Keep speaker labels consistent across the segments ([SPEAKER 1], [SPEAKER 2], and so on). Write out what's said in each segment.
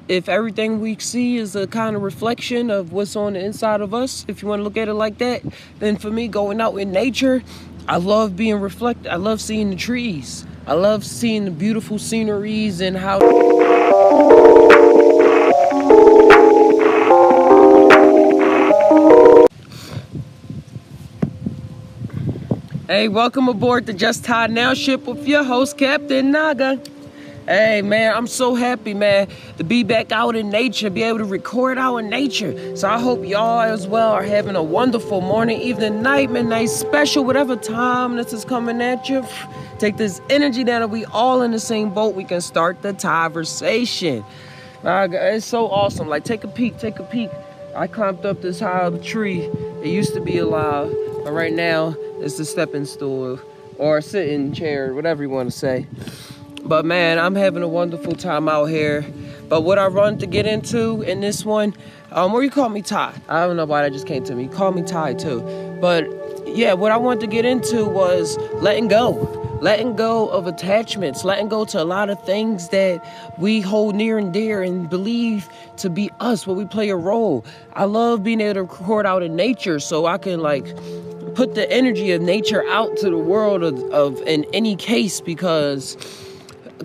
[SPEAKER 1] If everything we see is a kind of reflection of what's on the inside of us, if you want to look at it like that, then for me, going out in nature, I love being reflected. I love seeing the trees. I love seeing the beautiful sceneries and how. Hey, welcome aboard the Just Tai Now ship with your host, Captain Naga. Hey man, I'm so happy, man, to be back out in nature, be able to record out in nature. So I hope y'all as well are having a wonderful morning, evening, night, midnight, special, whatever time this is coming at you. Take this energy that we all in the same boat. We can start the conversation. It's so awesome. Like, take a peek. I climbed up this high tree. It used to be alive, but right now it's a stepping stool or a sitting chair, whatever you want to say. But man, I'm having a wonderful time out here. But what I run to get into in this one, or you call me Tai. I don't know why that just came to me. Call me Tai too. But yeah, what I wanted to get into was letting go. Letting go of attachments, letting go to a lot of things that we hold near and dear and believe to be us, where we play a role. I love being able to record out in nature so I can put the energy of nature out to the world of in any case, because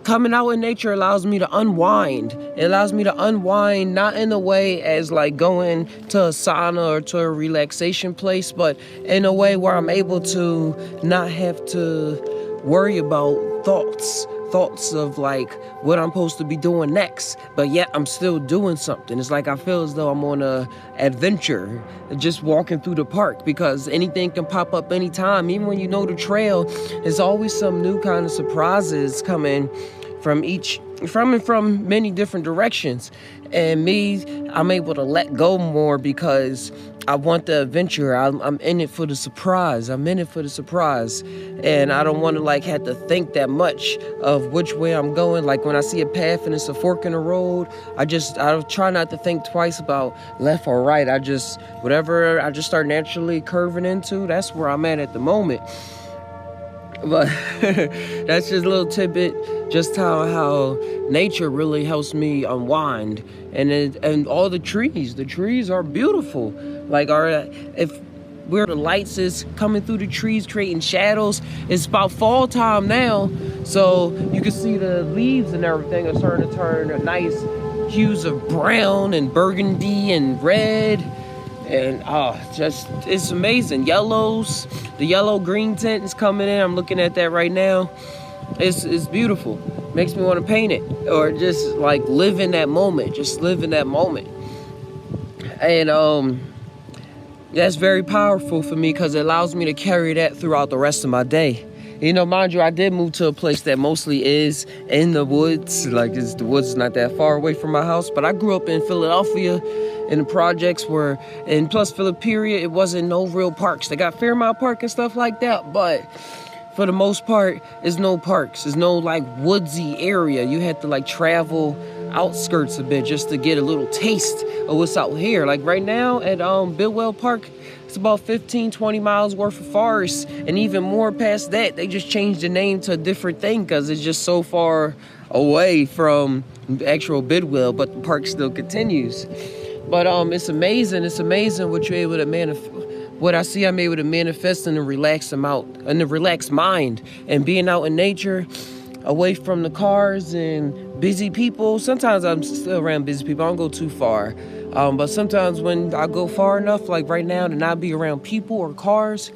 [SPEAKER 1] coming out in nature allows me to unwind. It allows me to unwind, not in a way as like going to a sauna or to a relaxation place, but in a way where I'm able to not have to worry about thoughts of like what I'm supposed to be doing next, but yet I'm still doing something. It's like I feel as though I'm on a adventure, just walking through the park, because anything can pop up anytime. Even when you know the trail, there's always some new kind of surprises coming from many different directions. And me, I'm able to let go more because I want the adventure. I'm in it for the surprise. And I don't want to have to think that much of which way I'm going. Like when I see a path and it's a fork in the road, I try not to think twice about left or right. Whatever I just start naturally curving into, that's where I'm at the moment. But that's just a little tidbit, just how nature really helps me unwind. And all the trees are beautiful. If where the lights is coming through the trees, creating shadows, it's about fall time now, so you can see the leaves and everything are starting to turn a nice hues of brown and burgundy and red. And it's amazing. The yellow green tint is coming in. I'm looking at that right now. It's beautiful. Makes me want to paint it, or just live in that moment. Just live in that moment. And that's very powerful for me because it allows me to carry that throughout the rest of my day. Mind you, I did move to a place that mostly is in the woods. The woods is not that far away from my house, but I grew up in Philadelphia in the projects and plus Philadelphia, it wasn't no real parks. They got Fairmount Park and stuff like that, but for the most part, there's no parks. There's no woodsy area. You had to travel outskirts a bit just to get a little taste of what's out here. Right now at Bidwell Park, it's about 15-20 miles worth of forest, and even more past that. They just changed the name to a different thing because it's just so far away from the actual Bidwell, but the park still continues. But it's amazing what you're able to what I see I'm able to manifest in a relaxed mind, and being out in nature, away from the cars and busy people. Sometimes I'm still around busy people. I don't go too far. But sometimes when I go far enough, like right now, to not be around people or cars,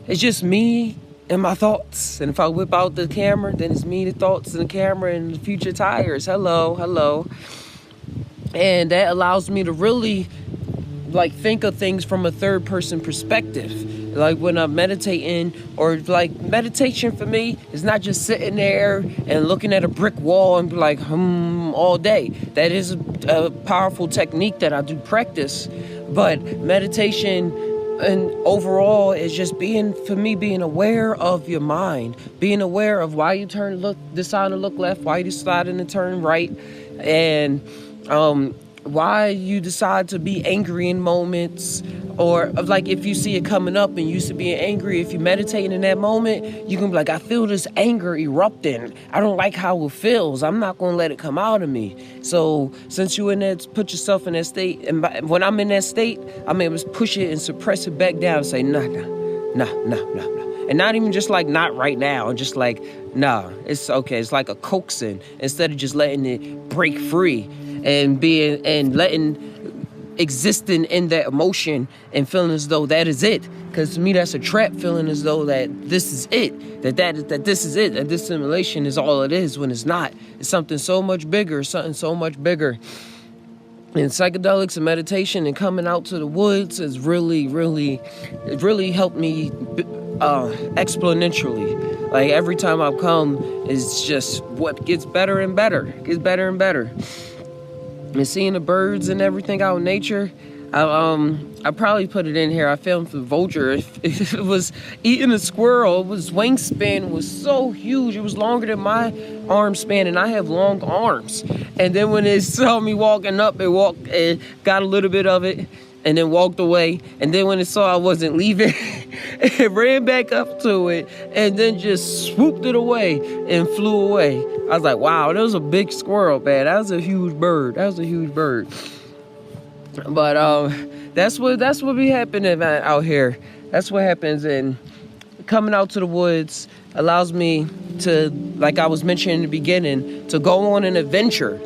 [SPEAKER 1] it's just me and my thoughts. And if I whip out the camera, then it's me, the thoughts, and the camera, and the future Tai'ers. Hello. And that allows me to really think of things from a third person perspective. When I'm meditating, or meditation for me is not just sitting there and looking at a brick wall and be all day. That is a powerful technique that I do practice, but meditation and overall is just being aware of your mind, being aware of why you decide to look left, why you deciding to turn right, and why you decide to be angry in moments, or of like if you see it coming up and you used to being angry, if you meditate in that moment, you can be like, I feel this anger erupting. I don't like how it feels. I'm not going to let it come out of me. So since you in that, put yourself in that state, and when I'm in that state, I'm able to push it and suppress it back down and say, nah. And not even just like, not right now, just like, nah, it's okay. It's like a coaxing instead of just letting it break free and existing in that emotion and feeling as though that is it. Because to me, that's a trap, feeling as though that this is it, that this is it, that this simulation is all it is, when it's not. It's something so much bigger, And psychedelics and meditation and coming out to the woods has really helped me exponentially. Like every time I've come, it's just what gets better and better, And seeing the birds and everything out in nature, I probably put it in here. I filmed the vulture. It was eating a squirrel. His wingspan was so huge. It was longer than my arm span, and I have long arms. And then when it saw me walking up, it got a little bit of it, and then walked away. And then when it saw I wasn't leaving, it ran back up to it, and then just swooped it away and flew away. I was like, wow, that was a big squirrel, man. That was a huge bird. But that's what be happening out here. That's what happens. And coming out to the woods allows me to, like I was mentioning in the beginning, to go on an adventure.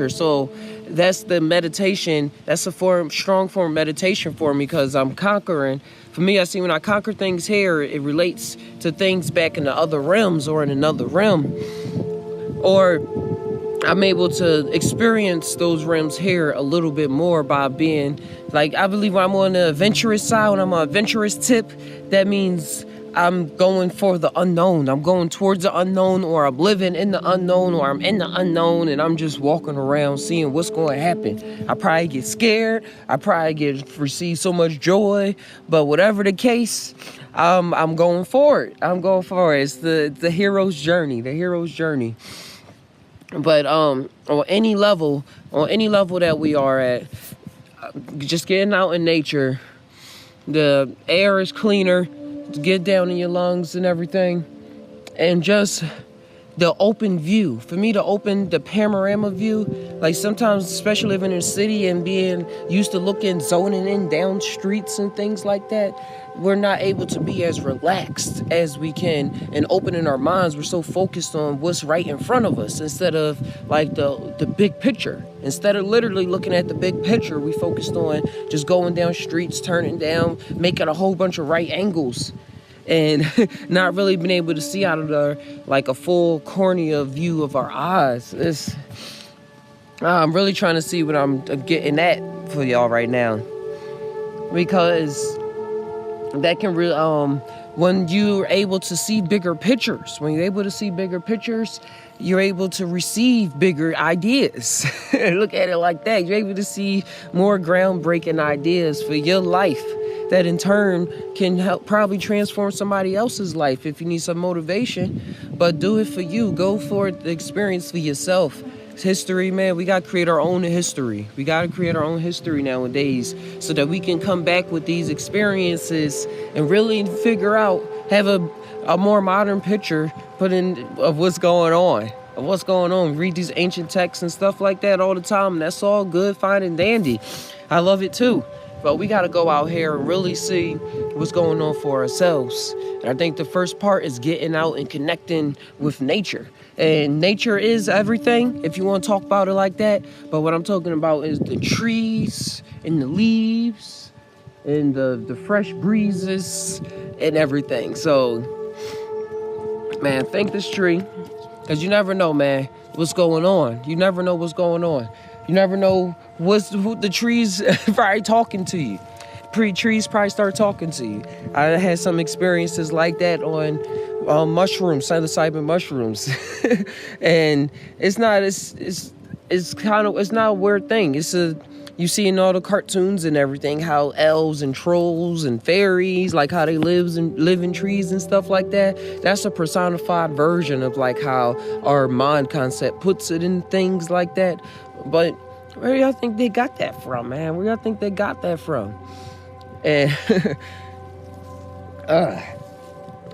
[SPEAKER 1] So that's the meditation. That's a strong form of meditation for me, because I'm conquering. For me, I see when I conquer things here, it relates to things back in the other realms or in another realm. Or I'm able to experience those realms here a little bit more by being, like, I believe when I'm on the adventurous side, when I'm on an adventurous tip, that means I'm going for the unknown. I'm going towards the unknown, or I'm living in the unknown, or I'm in the unknown, and I'm just walking around seeing what's going to happen. I probably get scared. I probably receive so much joy, but whatever the case, I'm going for it. It's the hero's journey. But on any level that we are at, just getting out in nature, the air is cleaner, get down in your lungs and everything, and just the open view. For me, the panorama view, like sometimes, especially living in a city and being used to zoning in down streets and things like that, we're not able to be as relaxed as we can and opening our minds. We're so focused on what's right in front of us instead of like the big picture. Instead of literally looking at the big picture, we focused on just going down streets, turning down, making a whole bunch of right angles, and not really being able to see out of a full cornea view of our eyes. I'm really trying to see what I'm getting at for y'all right now, because that can really, when you're able to see bigger pictures, you're able to receive bigger ideas. Look at it like that. You're able to see more groundbreaking ideas for your life that in turn can help probably transform somebody else's life if you need some motivation. But do it for you. Go for the experience for yourself. History, man, we got to create our own history. Nowadays, so that we can come back with these experiences and really figure out, have a more modern picture of what's going on. Read these ancient texts and stuff like that all the time, and that's all good, fine, and dandy. I love it too. But we got to go out here and really see what's going on for ourselves. And I think the first part is getting out and connecting with nature. And nature is everything, if you want to talk about it like that. But what I'm talking about is the trees and the leaves and the fresh breezes and everything. So, man, thank this tree. Because you never know, man, what's going on. You never know who the trees probably talking to you. Trees probably start talking to you. I had some experiences like that on mushrooms, psilocybin mushrooms, and it's not a weird thing. You see in all the cartoons and everything how elves and trolls and fairies, like how they live in trees and stuff like that. That's a personified version of like how our mind concept puts it in things like that. But Where y'all think they got that from, man? Where y'all think they got that from? And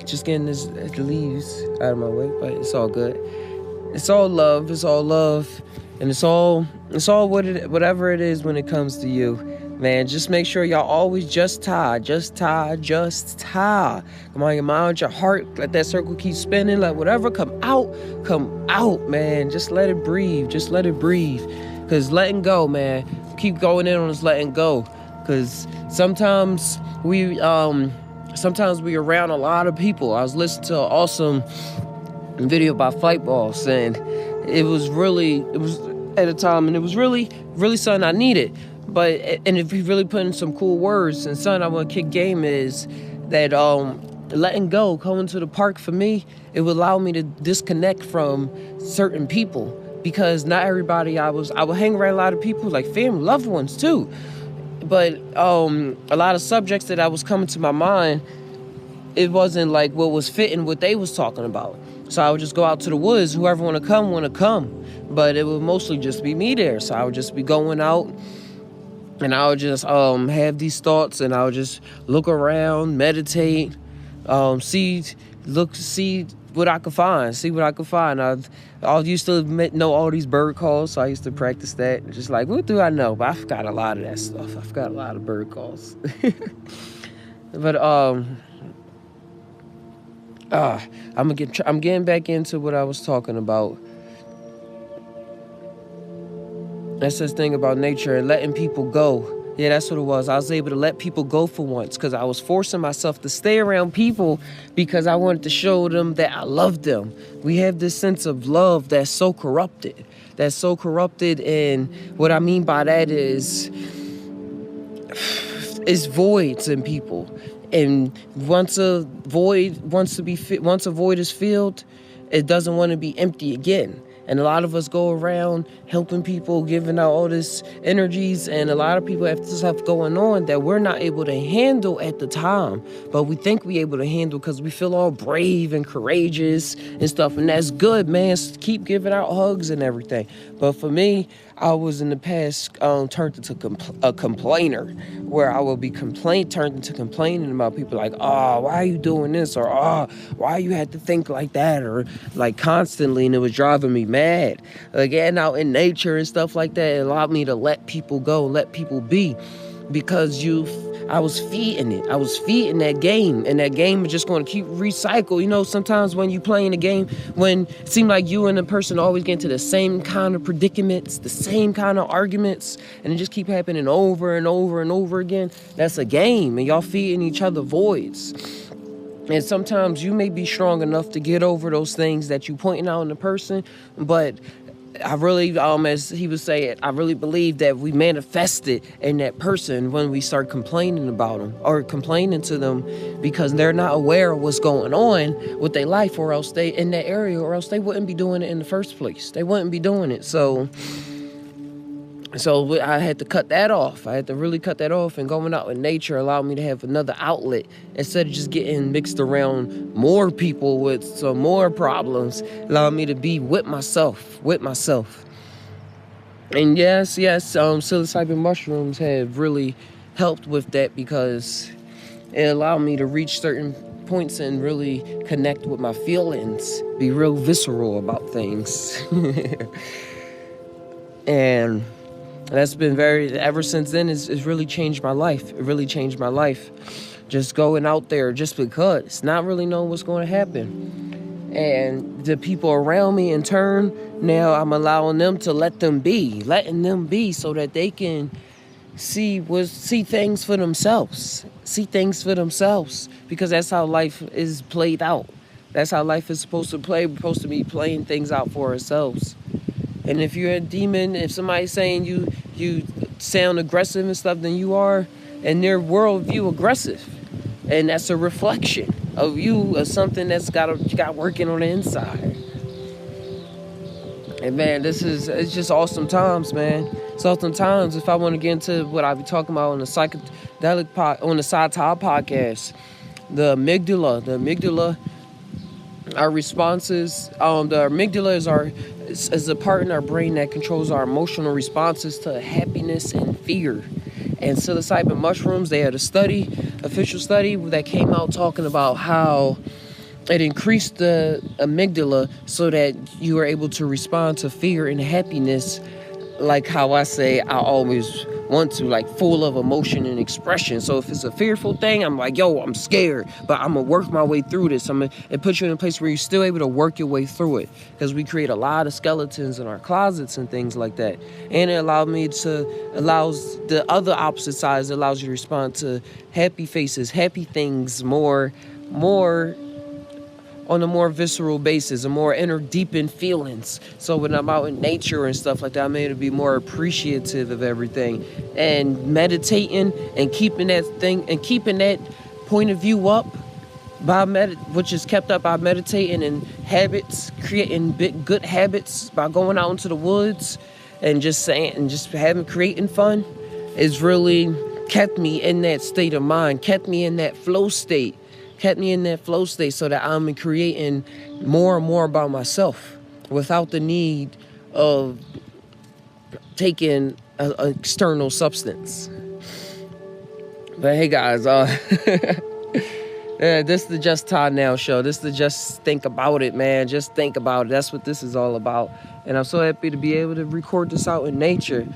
[SPEAKER 1] just getting the leaves out of my way, but it's all good. It's all love. It's all love, and it's all whatever it is when it comes to you, man. Just make sure y'all always just Thai. Come on, your mind, your heart. Let that circle keep spinning. Let whatever come out, man. Just let it breathe. Just let it breathe. Cause letting go, man. Keep going in on this letting go. Cause sometimes we around a lot of people. I was listening to an awesome video about Flight Boss, and it was at a time, and it was really something I needed. But and if you really put in some cool words, and something I want to kick game is that letting go, going to the park for me, it would allow me to disconnect from certain people, because not everybody I would hang around a lot of people, like family, loved ones too. But a lot of subjects that I was coming to my mind, it wasn't like what was fitting what they was talking about. So I would just go out to the woods. Whoever want to come. But it would mostly just be me there. So I would just be going out, and I would just have these thoughts, and I would just look around, meditate, see what I could find. I used to know all these bird calls, so I used to practice that. Just like, what do I know? But I forgot a lot of that stuff. I forgot a lot of bird calls. But I'm getting back into what I was talking about. That's this thing about nature and letting people go. Yeah, that's what it was. I was able to let people go for once, because I was forcing myself to stay around people because I wanted to show them that I loved them. We have this sense of love that's so corrupted. And what I mean by that is voids in people. And once a void is filled, it doesn't want to be empty again. And a lot of us go around helping people, giving out all this energies, and a lot of people have stuff going on that we're not able to handle at the time. But we think we're able to handle because we feel all brave and courageous and stuff. And that's good, man. Keep giving out hugs and everything. But for me, I was in the past turned into a complainer, where I will be turned into complaining about people, like, oh, why are you doing this? Or, oh, why you had to think like that? Or like constantly, and it was driving me mad. Again, out in nature and stuff like that, it allowed me to let people go, let people be, because I was feeding it. I was feeding that game, and that game is just going to keep recycle. You know, sometimes when you playing a game, when it seems like you and the person always get into the same kind of predicaments, the same kind of arguments, and it just keep happening over and over and over again, that's a game, and y'all feeding each other voids. And sometimes you may be strong enough to get over those things that you pointing out in the person, but I really, as he would say it, I really believe that we manifest it in that person when we start complaining about them or complaining to them because they're not aware of what's going on with their life, or else they in that area, or else they wouldn't be doing it in the first place. They wouldn't be doing it. So I had to cut that off. I had to really cut that off, and going out in nature allowed me to have another outlet instead of just getting mixed around more people with some more problems. Allowed me to be with myself. And yes, psilocybin mushrooms have really helped with that, because it allowed me to reach certain points and really connect with my feelings, be real visceral about things. And that's been ever since then, it's really changed my life. It really changed my life. Just going out there just because, not really knowing what's going to happen. And the people around me, in turn, now I'm allowing them to letting them be so that they can see things for themselves. Because that's how life is played out. That's how life is supposed to play. We're supposed to be playing things out for ourselves. And if you're a demon, if somebody's saying you sound aggressive and stuff, then you are, in their worldview, aggressive. And that's a reflection of you, of something that's got working on the inside. And man, it's just awesome times, man. It's awesome times. If I want to get into what I be talking about on the psychedelic on the JUST TAi podcast, the amygdala our responses. The amygdala is a part in our brain that controls our emotional responses to happiness and fear. And psilocybin mushrooms, they had official study that came out talking about how it increased the amygdala so that you are able to respond to fear and happiness, like how I say I always want to, like full of emotion and expression. So if it's a fearful thing, I'm like, yo, I'm scared, but I'm gonna work my way through this. It puts you in a place where you're still able to work your way through it, because we create a lot of skeletons in our closets and things like that. And it allows the other opposite sides, it allows you to respond to happy faces, happy things more on a more visceral basis, a more inner deepened feelings. So when I'm out in nature and stuff like that, I'm able to be more appreciative of everything, and meditating and keeping that point of view up which is kept up by meditating and habits, creating good habits by going out into the woods and creating fun, is really kept me in that state of mind, kept me in that flow state so that I'm creating more and more about myself without the need of taking an external substance. But hey guys, this is the Just Ta'i Now show. This is the Just Think About It, man. Just think about it. That's what this is all about. And I'm so happy to be able to record this out in nature.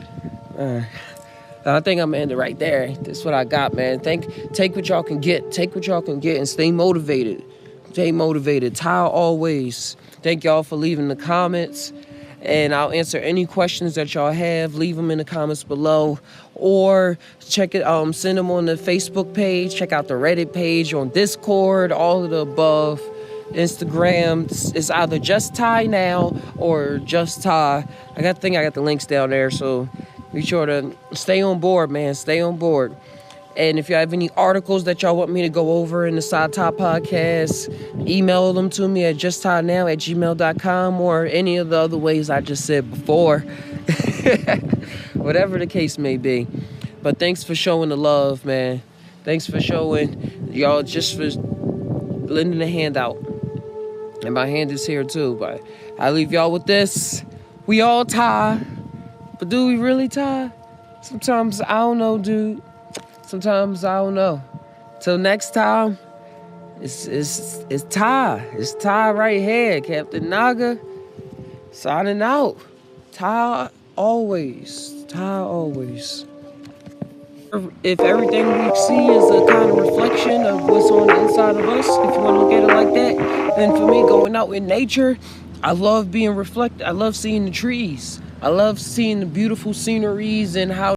[SPEAKER 1] I think I'm ending right there. That's what I got, man. Take what y'all can get. Take what y'all can get and stay motivated. Stay motivated. Ta'i always. Thank y'all for leaving the comments. And I'll answer any questions that y'all have. Leave them in the comments below. Or check it, send them on the Facebook page. Check out the Reddit page, on Discord, all of the above. Instagram, it's either Just Ta'i Now or Just Ta'i. I got the links down there, so be sure to stay on board, man. Stay on board. And if you have any articles that y'all want me to go over in the Side Top podcast, email them to me at justtai'now@gmail.com, or any of the other ways I just said before. Whatever the case may be. But thanks for showing the love, man. Thanks for showing, y'all, just for lending a hand out. And my hand is here too. But I leave y'all with this. We all Ta'i. But do we really Ta'i? Sometimes I don't know, dude. Sometimes I don't know. Till next time, it's Ta'i. It's Ta'i right here. Captain Naga signing out. Ta'i always. Ta'i always. If everything we see is a kind of reflection of what's on the inside of us, if you want to look at it like that, then for me, going out in nature, I love being reflected. I love seeing the trees. I love seeing the beautiful sceneries and how